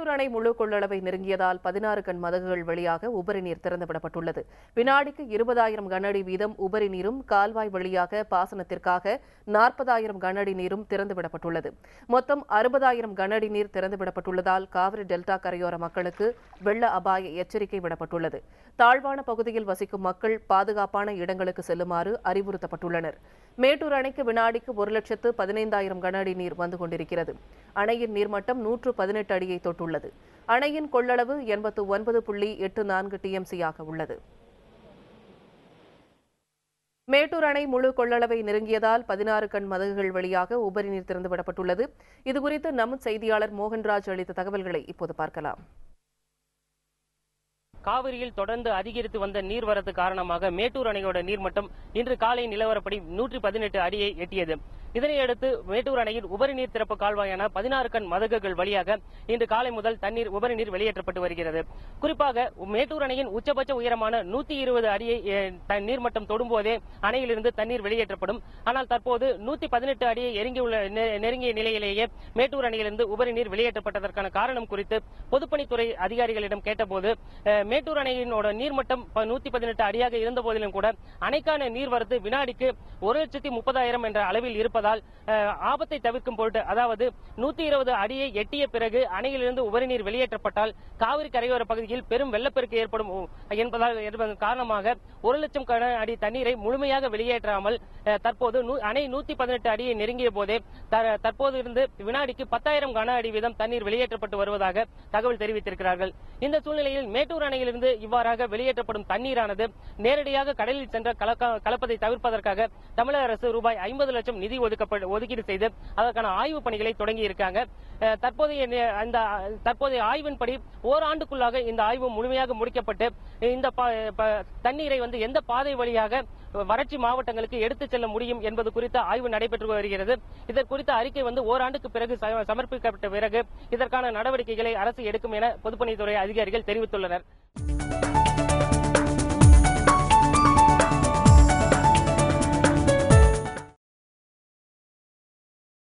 மேட்டூர் அணை முழு கொள்ளளவை நெருங்கியதால் 16 கண் மதகுகள் வழியாக உபரி நீர் திறந்துவிடப்பட்டுள்ளது. வினாடிக்கு 20,000 கனஅடி வீதம் உபரி நீரும் கால்வாய் வழியாக பாசனத்திற்காக 40,000 கனஅடி நீரும் திறந்துவிடப்பட்டுள்ளது. மொத்தம் 60,000 கனஅடி நீர் திறந்துவிடப்பட்டுள்ளதால் காவிரி டெல்டா கரையோர மக்களுக்கு வெள்ள அபாய எச்சரிக்கை விடப்பட்டுள்ளது. தாழ்வான பகுதியில் வசிக்கும் மக்கள் பாதுகாப்பான இடங்களுக்கு செல்லுமாறு அறிவுறுத்தப்பட்டுள்ளனர். மேட்டூர் அணைக்கு வினாடிக்கு 1,15,000 கனஅடி நீர் வந்து கொண்டிருக்கிறது. அணையின் நீர்மட்டம் 118 அடியை தொட்டுள்ளது. அணையின் கொள்ளளவு 89.84 டிஎம்சியாக உள்ளது. மேட்டூர் அணை முழு கொள்ளளவை நெருங்கியதால் 16 கண் மதகுகள் வழியாக உபரி நீர் திறந்துவிடப்பட்டுள்ளது. இதுகுறித்து நமது செய்தியாளர் மோகன்ராஜ் அளித்த தகவல்களை இப்போது பார்க்கலாம். காவிரியில் தொடர்ந்து அதிகரித்து வந்த நீர்வரத்து காரணமாக மேட்டூர் அணையோட நீர்மட்டம் இன்று காலை நிலவரப்படி 118 அடியை எட்டியது. இதனையடுத்து மேட்டூர் அணையின் உபரி நீர் திறப்பு கால்வாயான 16 கண் மதகுகள் வழியாக இன்று காலை முதல் உபரி நீர் வெளியேற்றப்பட்டு வருகிறது. குறிப்பாக மேட்டூர் அணையின் உச்சபட்ச உயரமான 120 அடியை நீர்மட்டம் தொடும்போதே அணையிலிருந்து தண்ணீர் வெளியேற்றப்படும். ஆனால் தற்போது 118 அடியை நெருங்கிய நிலையிலேயே மேட்டூர் அணையிலிருந்து உபரி நீர் வெளியேற்றப்பட்டதற்கான காரணம் குறித்து பொதுப்பணித்துறை அதிகாரிகளிடம் கேட்டபோது மேட்டூர் அணையினோட நீர்மட்டம் 118 அடியாக இருந்த போதிலும் கூட அணைக்கான நீர்வரத்து வினாடிக்கு 1,30,000 என்ற அளவில் இருப்பதால் ஆபத்தை தவிர்க்கும் பொருட்டு, அதாவது 120 அடியை எட்டிய பிறகு அணையிலிருந்து உபரி நீர் வெளியேற்றப்பட்டால் காவிரி கரையோர பகுதியில் பெரும் வெள்ளப்பெருக்கு ஏற்படும் என்பதன் காரணமாக 1,00,000 கன அடி தண்ணீரை முழுமையாக வெளியேற்றாமல் தற்போது அணை 118 அடியை நெருங்கிய போதே தற்போது இருந்து வினாடிக்கு 10,000 கன அடி வீதம் தண்ணீர் வெளியேற்றப்பட்டு வருவதாக தகவல் தெரிவித்திருக்கிறார்கள். இந்த சூழ்நிலையில் மேட்டூர் அணையிலிருந்து இவ்வாறாக வெளியேற்றப்படும் தண்ணீரானது நேரடியாக கடலில் சென்ற கலப்பதை தவிர்ப்பதற்காக தமிழக அரசு ரூபாய் 50 லட்சம் நிதி ஒதுக்கீடு செய்து அதற்கான ஆய்வுப் பணிகளை தொடங்கி இருக்காங்க. தற்போதைய ஆய்வின்படி ஓராண்டுக்குள்ளாக இந்த ஆய்வு முழுமையாக முடிக்கப்பட்டு இந்த தண்ணீரை எந்த பாதை வழியாக வறட்சி மாவட்டங்களுக்கு எடுத்துச் செல்ல முடியும் என்பது குறித்த ஆய்வு நடைபெற்று வருகிறது. இதற்குறித்த அறிக்கை ஓராண்டுக்கு பிறகு சமர்ப்பிக்கப்பட்ட பிறகு இதற்கான நடவடிக்கைகளை அரசு எடுக்கும் என பொதுப்பணித்துறை அதிகாரிகள் தெரிவித்துள்ளனர்.